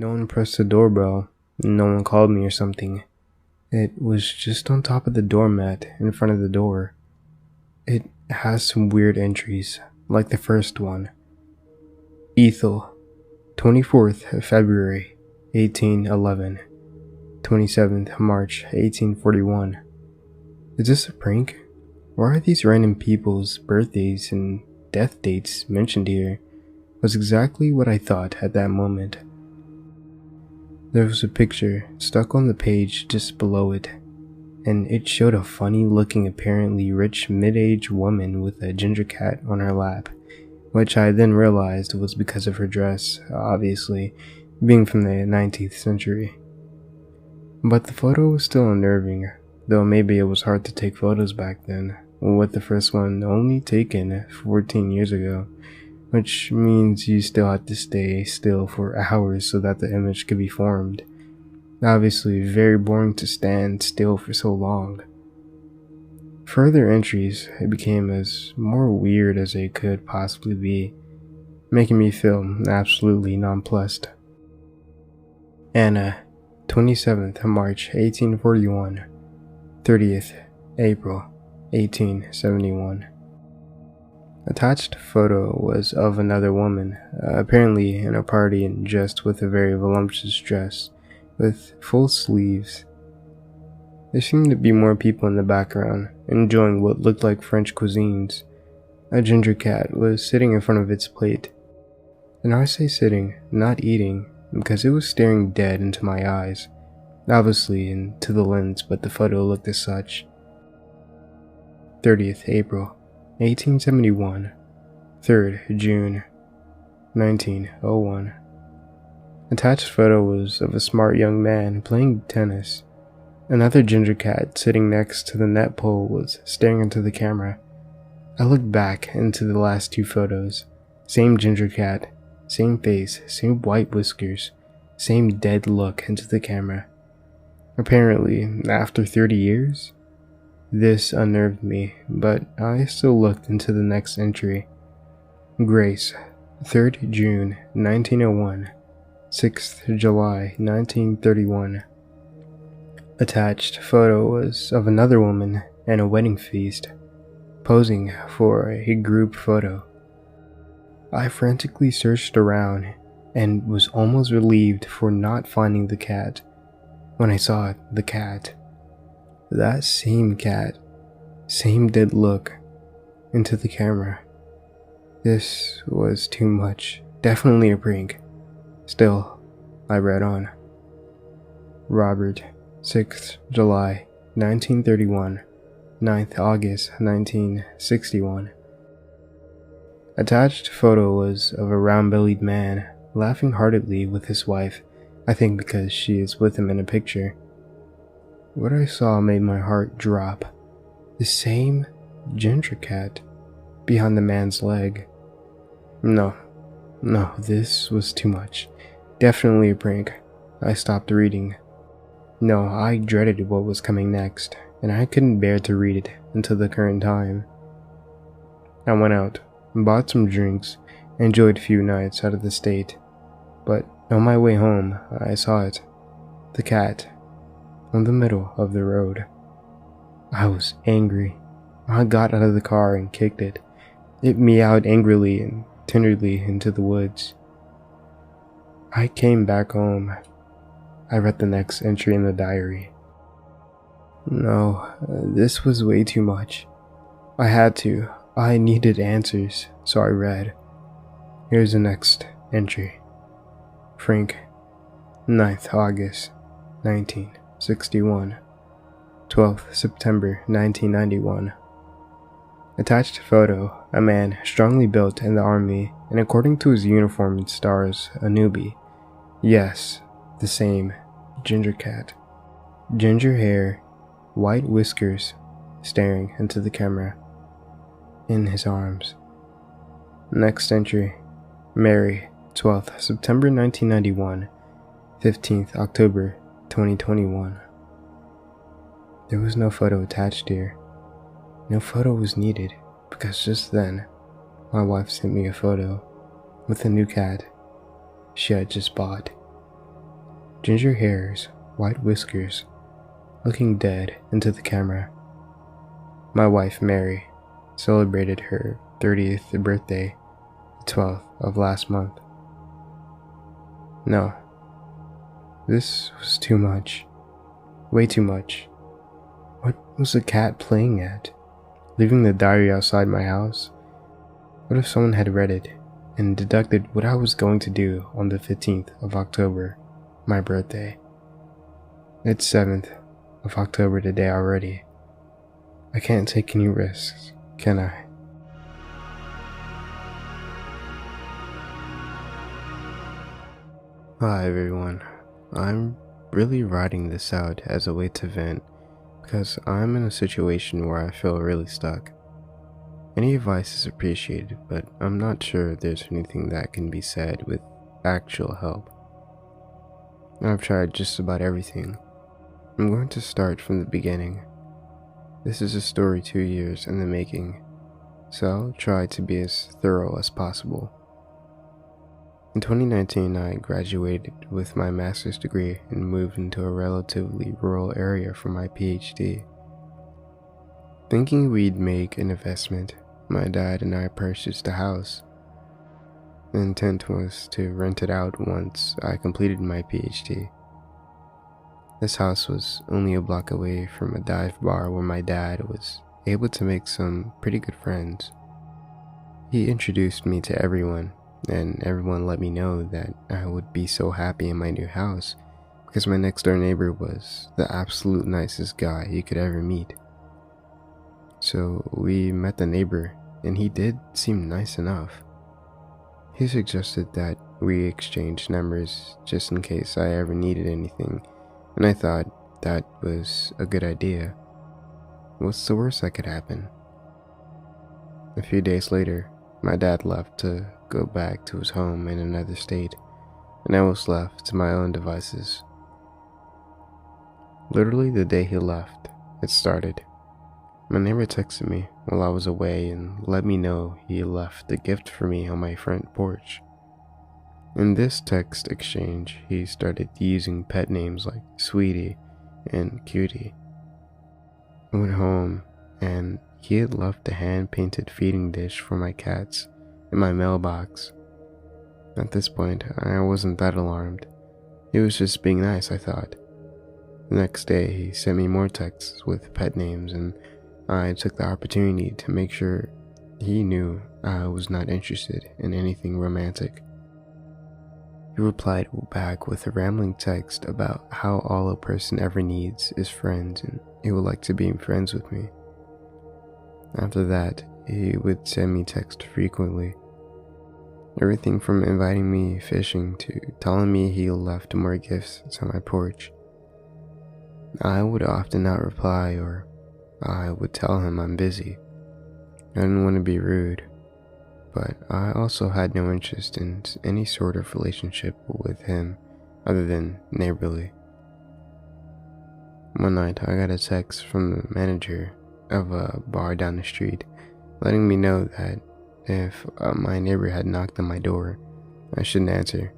No one pressed the doorbell. No one called me or something. It was just on top of the doormat in front of the door. It has some weird entries, like the first one. Ethel, 24th of February, 1811. 27th March, 1841. Is this a prank? Why are these random people's birthdays and death dates mentioned here? Was exactly what I thought at that moment. There was a picture stuck on the page just below it, and it showed a funny looking apparently rich mid-aged woman with a ginger cat on her lap, which I then realized was because of her dress, obviously, being from the 19th century. But the photo was still unnerving, though maybe it was hard to take photos back then, with the first one only taken 14 years ago. Which means you still had to stay still for hours so that the image could be formed. Obviously, very boring to stand still for so long. Further entries became as more weird as they could possibly be, making me feel absolutely nonplussed. Anna, 27th March 1841, 30th April 1871. Attached photo was of another woman, apparently in a party and dressed with a very voluptuous dress, with full sleeves. There seemed to be more people in the background, enjoying what looked like French cuisines. A ginger cat was sitting in front of its plate. And I say sitting, not eating, because it was staring dead into my eyes, obviously into the lens, but the photo looked as such. 30th April 1871, 3rd June 1901. Attached photo was of a smart young man playing tennis. Another ginger cat sitting next to the net pole was staring into the camera. I looked back into the last two photos. Same ginger cat, same face, same white whiskers, same dead look into the camera. Apparently, after 30 years? This unnerved me, but I still looked into the next entry. Grace, 3rd June 1901, 6th July 1931. Attached photo was of another woman and a wedding feast, posing for a group photo. I frantically searched around and was almost relieved for not finding the cat when I saw the cat. That same cat, same dead look into the camera. This was too much. Definitely a prank. Still, I read on. Robert, 6th July 1931, 9th August 1961. Attached photo was of a round-bellied man laughing heartedly with his wife, I think because she is with him in a picture. What I saw made my heart drop. The same ginger cat behind the man's leg. No, this was too much. Definitely a prank. I stopped reading. No, I dreaded what was coming next, and I couldn't bear to read it until the current time. I went out, bought some drinks, enjoyed a few nights out of the state, but on my way home, I saw it. The cat. On the middle of the road. I was angry. I got out of the car and kicked it. It meowed angrily and tenderly into the woods. I came back home. I read the next entry in the diary. No, this was way too much. I had to. I needed answers, so I read. Here's the next entry. Frank, 9th August, 1961, 12th September 1991. Attached photo, a man strongly built in the army, and according to his uniform it stars a newbie. Yes, the same, ginger cat. Ginger hair, white whiskers, staring into the camera. In his arms. Next entry, Mary, 12th September 1991, 15th October 2021. There was no photo attached here. No photo was needed because just then, my wife sent me a photo with a new cat she had just bought. ginger hairs, white whiskers, looking dead into the camera. My wife, Mary, celebrated her 30th birthday, the 12th of last month. No, this was too much. Way too much. What was the cat playing at? Leaving the diary outside my house? What if someone had read it and deducted what I was going to do on the 15th of October, my birthday? It's 7th of October today already. I can't take any risks, can I? Hi everyone. I'm really writing this out as a way to vent because I'm in a situation where I feel really stuck. Any advice is appreciated, but I'm not sure there's anything that can be said with actual help. I've tried just about everything. I'm going to start from the beginning. This is a story 2 years in the making, so I'll try to be as thorough as possible. In 2019, I graduated with my master's degree and moved into a relatively rural area for my PhD. Thinking we'd make an investment, my dad and I purchased a house. The intent was to rent it out once I completed my PhD. This house was only a block away from a dive bar where my dad was able to make some pretty good friends. He introduced me to everyone, and everyone let me know that I would be so happy in my new house because my next door neighbor was the absolute nicest guy you could ever meet. So we met the neighbor, and he did seem nice enough. He suggested that we exchange numbers just in case I ever needed anything, and I thought that was a good idea. What's the worst that could happen? A few days later, my dad left to go back to his home in another state, and I was left to my own devices. Literally the day he left, it started. My neighbor texted me while I was away and let me know he left a gift for me on my front porch. In this text exchange, he started using pet names like Sweetie and Cutie. I went home and he had left a hand-painted feeding dish for my cats in my mailbox. At this point, I wasn't that alarmed. He was just being nice, I thought. The next day, he sent me more texts with pet names, and I took the opportunity to make sure he knew I was not interested in anything romantic. He replied back with a rambling text about how all a person ever needs is friends, and he would like to be friends with me. After that, he would send me texts frequently. Everything from inviting me fishing to telling me he left more gifts on my porch. I would often not reply, or I would tell him I'm busy. I didn't want to be rude, but I also had no interest in any sort of relationship with him other than neighborly. One night, I got a text from the manager of a bar down the street letting me know that if my neighbor had knocked on my door, I shouldn't answer.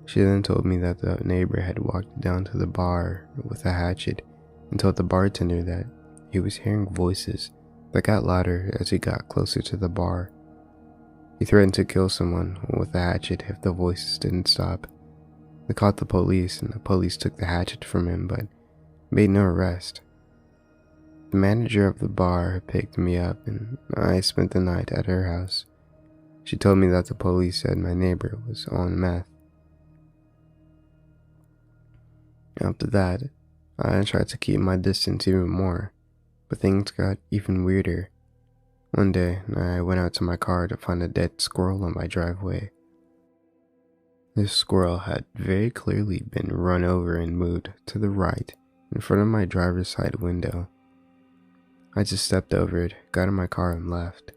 She then told me that the neighbor had walked down to the bar with a hatchet and told the bartender that he was hearing voices that got louder as he got closer to the bar. He threatened to kill someone with a hatchet if the voices didn't stop. They called the police, and the police took the hatchet from him but made no arrest. The manager of the bar picked me up, and I spent the night at her house. She told me that the police said my neighbor was on meth. After that, I tried to keep my distance even more, but things got even weirder. One day, I went out to my car to find a dead squirrel on my driveway. This squirrel had very clearly been run over and moved to the right in front of my driver's side window. I just stepped over it, got in my car, and left.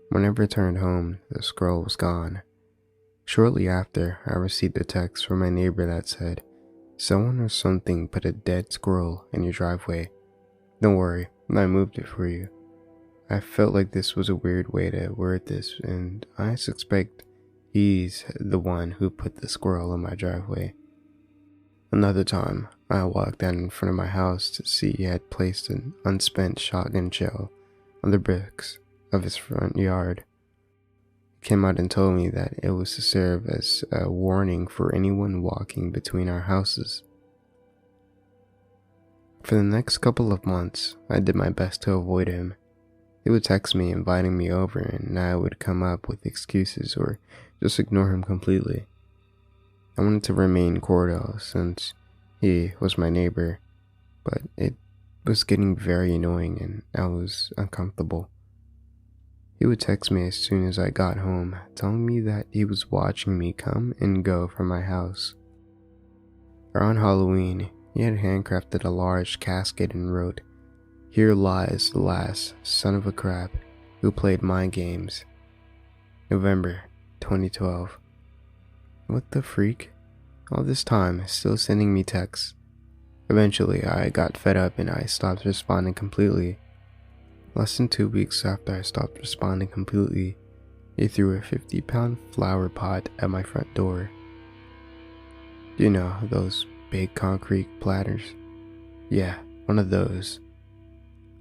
When I returned home, the squirrel was gone. Shortly after, I received a text from my neighbor that said, "Someone or something put a dead squirrel in your driveway. Don't worry, I moved it for you." I felt like this was a weird way to word this, and I suspect he's the one who put the squirrel in my driveway. Another time, I walked out in front of my house to see he had placed an unspent shotgun shell on the bricks of his front yard. He came out and told me that it was to serve as a warning for anyone walking between our houses. For the next couple of months, I did my best to avoid him. He would text me inviting me over, and I would come up with excuses or just ignore him completely. I wanted to remain cordial since he was my neighbor, but it was getting very annoying and I was uncomfortable. He would text me as soon as I got home, telling me that he was watching me come and go from my house. Around Halloween, he had handcrafted a large casket and wrote, "Here lies the last son of a crap who played mind games." November 2012. What the freak? All this time, still sending me texts. Eventually, I got fed up and I stopped responding completely. Less than 2 weeks after I stopped responding completely, he threw a 50-pound flower pot at my front door. You know, those big concrete platters? Yeah, one of those.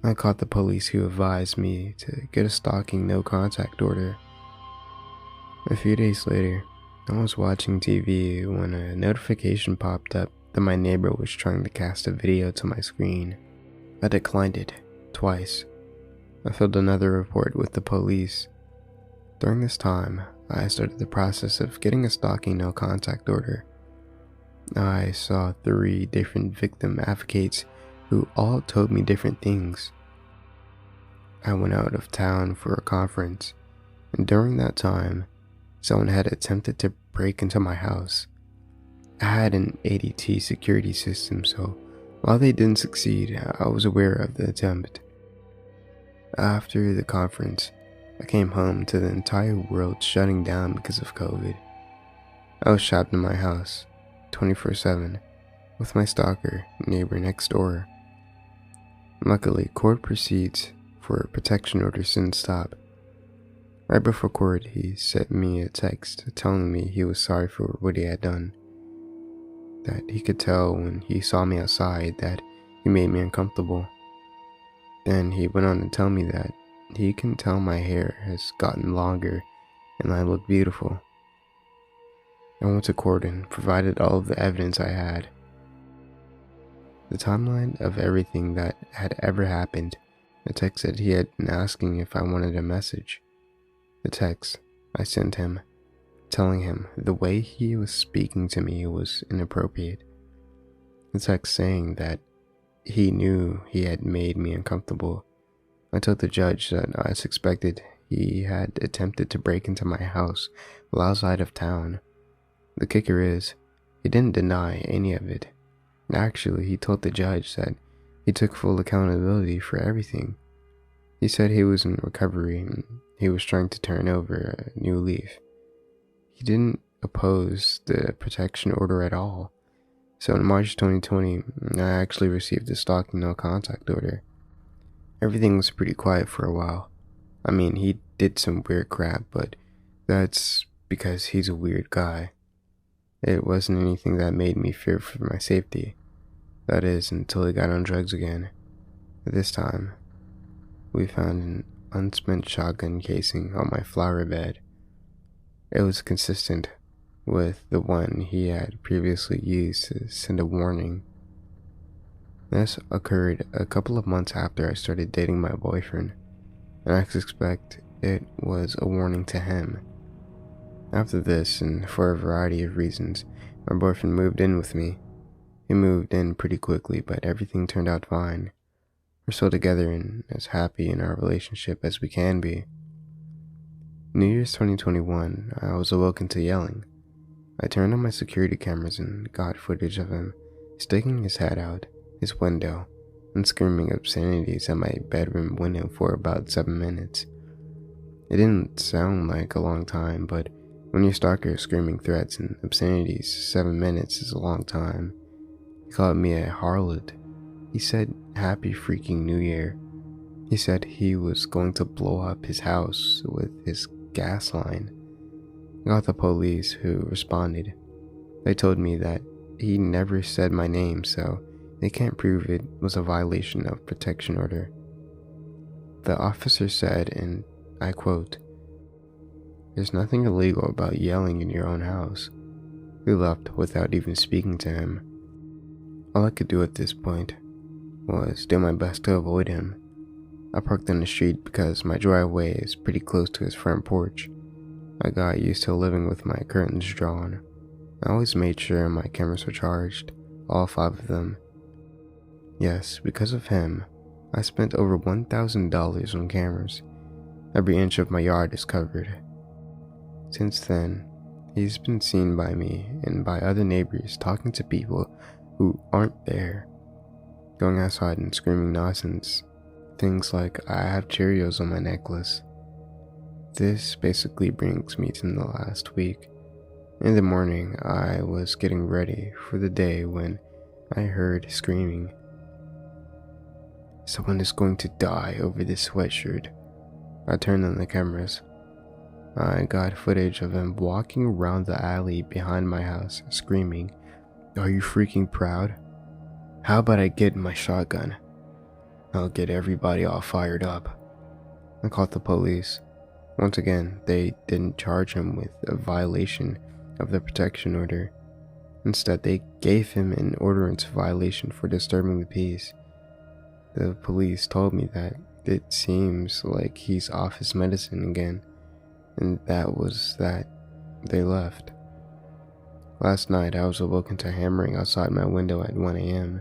I called the police, who advised me to get a stalking no contact order. A few days later, I was watching TV when a notification popped up that my neighbor was trying to cast a video to my screen. I declined it twice. I filed another report with the police. During this time, I started the process of getting a stalking no contact order. I saw 3 different victim advocates who all told me different things. I went out of town for a conference, and during that time, someone had attempted to break into my house. I had an ADT security system, so while they didn't succeed, I was aware of the attempt. After the conference, I came home to the entire world shutting down because of COVID. I was trapped in my house, 24/7, with my stalker neighbor next door. Luckily, court proceeds for protection orders didn't stop. Right before court, he sent me a text telling me he was sorry for what he had done. That he could tell when he saw me outside that he made me uncomfortable. Then he went on to tell me that he can tell my hair has gotten longer and I look beautiful. I went to court and provided all of the evidence I had. The timeline of everything that had ever happened. The text said he had been asking if I wanted a message. The text I sent him, telling him the way he was speaking to me was inappropriate. The text saying that he knew he had made me uncomfortable. I told the judge that I suspected he had attempted to break into my house while outside of town. The kicker is, he didn't deny any of it. Actually, he told the judge that he took full accountability for everything. He said he was in recovery and he was trying to turn over a new leaf. He didn't oppose the protection order at all. So in March 2020, I actually received a stalking no contact order. Everything was pretty quiet for a while. I mean, he did some weird crap, but that's because he's a weird guy. It wasn't anything that made me fear for my safety. That is, until he got on drugs again. This time, we found an unspent shotgun casing on my flower bed. It was consistent with the one he had previously used to send a warning. This occurred a couple of months after I started dating my boyfriend, and I suspect it was a warning to him. After this, and for a variety of reasons, my boyfriend moved in with me. He moved in pretty quickly, but everything turned out fine. We're still together and as happy in our relationship as we can be. New Year's 2021, I was awoken to yelling. I turned on my security cameras and got footage of him sticking his head out his window and screaming obscenities at my bedroom window for about 7 minutes. It didn't sound like a long time, but when your stalker is screaming threats and obscenities, 7 minutes is a long time. He called me a harlot. He said, "Happy freaking New Year." He said he was going to blow up his house with his gas line. I got the police, who responded. They told me that he never said my name, so they can't prove it was a violation of protection order. The officer said, and I quote, "There's nothing illegal about yelling in your own house." We left without even speaking to him. All I could do at this point was do my best to avoid him. I parked on the street because my driveway is pretty close to his front porch. I got used to living with my curtains drawn. I always made sure my cameras were charged, all 5 of them. Yes, because of him, I spent over $1,000 on cameras. Every inch of my yard is covered. Since then, he's been seen by me and by other neighbors talking to people who aren't there, going outside and screaming nonsense. Things like, "I have Cheerios on my necklace." This basically brings me to the last week. In the morning, I was getting ready for the day when I heard screaming. "Someone is going to die over this sweatshirt." I turned on the cameras. I got footage of him walking around the alley behind my house, screaming, "Are you freaking proud? How about I get my shotgun? I'll get everybody all fired up." I called the police. Once again, they didn't charge him with a violation of the protection order. Instead, they gave him an ordinance violation for disturbing the peace. The police told me that it seems like he's off his medicine again, and that was that. They left. Last night, I was awoken to hammering outside my window at 1 a.m.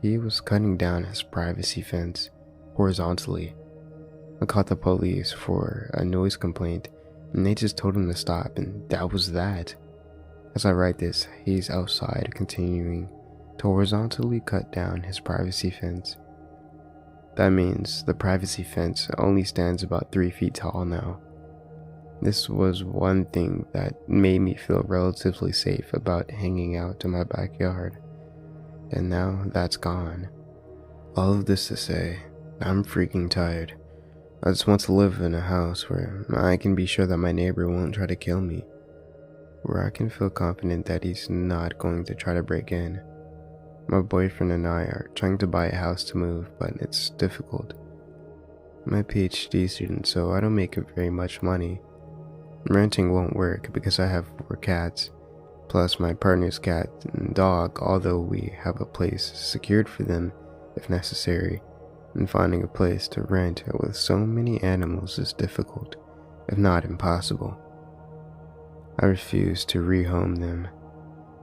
He was cutting down his privacy fence horizontally. I called the police for a noise complaint, and they just told him to stop, and that was that. As I write this, he's outside continuing to horizontally cut down his privacy fence. That means the privacy fence only stands about 3 feet tall now. This was one thing that made me feel relatively safe about hanging out in my backyard, and now that's gone. All of this to say, I'm freaking tired. I just want to live in a house where I can be sure that my neighbor won't try to kill me, where I can feel confident that he's not going to try to break in. My boyfriend and I are trying to buy a house to move, but it's difficult. I'm a PhD student, so I don't make very much money. Renting won't work because I have 4 cats, plus my partner's cat and dog, although we have a place secured for them if necessary. And finding a place to rent with so many animals is difficult, if not impossible. I refuse to rehome them,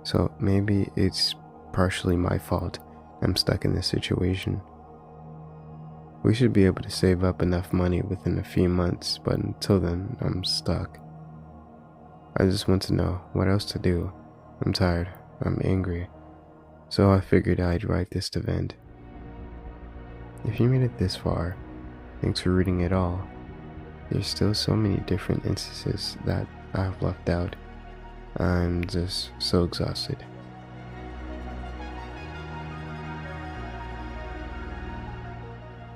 so maybe it's partially my fault I'm stuck in this situation. We should be able to save up enough money within a few months, but until then, I'm stuck. I just want to know what else to do. I'm tired, I'm angry, so I figured I'd write this to vent. If you made it this far, thanks for reading it all. There's still so many different instances that I've left out. I'm just so exhausted.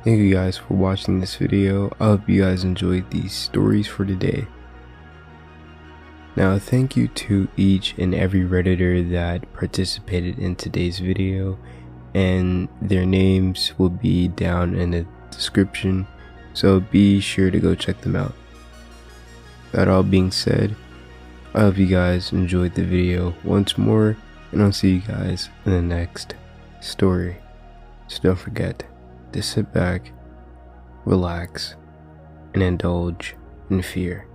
Thank you guys for watching this video. I hope you guys enjoyed these stories for today. Now, thank you to each and every Redditor that participated in today's video, and their names will be down in the description, so be sure to go check them out. That all being said, I hope you guys enjoyed the video once more, and I'll see you guys in the next story. So don't forget to sit back, relax, and indulge in fear.